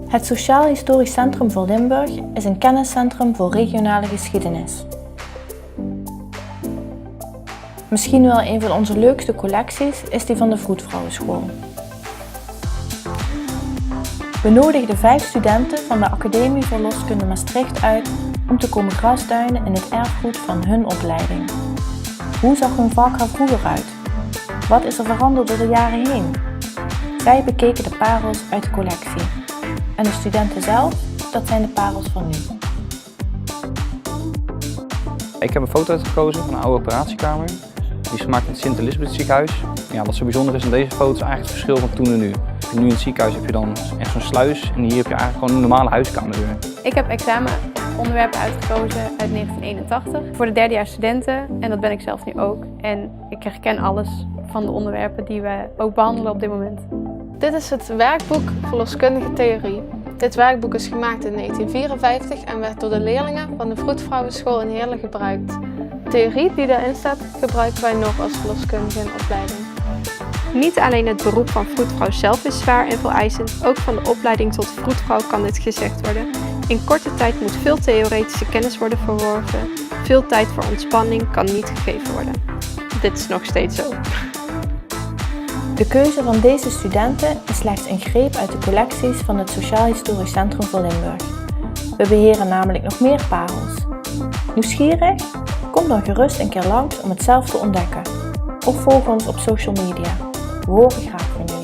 Het Sociaal Historisch Centrum voor Limburg is een kenniscentrum voor regionale geschiedenis. Misschien wel een van onze leukste collecties is die van de Vroedvrouwenschool. We nodigden 5 studenten van de Academie Verloskunde Maastricht uit om te komen grasduinen in het erfgoed van hun opleiding. Hoe zag hun vak er vroeger uit? Wat is er veranderd door de jaren heen? Zij bekeken de parels uit de collectie. En de studenten zelf, dat zijn de parels van nu. Ik heb een foto uitgekozen van een oude operatiekamer. Die is gemaakt in het Sint-Elisabeth ziekenhuis. Ja, wat zo bijzonder is aan deze foto is eigenlijk het verschil van toen en nu. Nu in het ziekenhuis heb je dan echt zo'n sluis en hier heb je eigenlijk gewoon een normale huiskamerdeur. Ik heb examenonderwerpen uitgekozen uit 1981 voor de derdejaars studenten en dat ben ik zelf nu ook. En ik herken alles van de onderwerpen die we ook behandelen op dit moment. Dit is het werkboek Verloskundige Theorie. Dit werkboek is gemaakt in 1954 en werd door de leerlingen van de Vroedvrouwenschool in Heerlen gebruikt. De theorie die daarin staat gebruiken wij nog als verloskundige in opleiding. Niet alleen het beroep van vroedvrouw zelf is zwaar en veeleisend, ook van de opleiding tot vroedvrouw kan dit gezegd worden. In korte tijd moet veel theoretische kennis worden verworven. Veel tijd voor ontspanning kan niet gegeven worden. Dit is nog steeds zo. De keuze van deze studenten is slechts een greep uit de collecties van het Sociaal Historisch Centrum voor Limburg. We beheren namelijk nog meer parels. Nieuwsgierig? Kom dan gerust een keer langs om het zelf te ontdekken. Of volg ons op social media. We horen graag van jullie.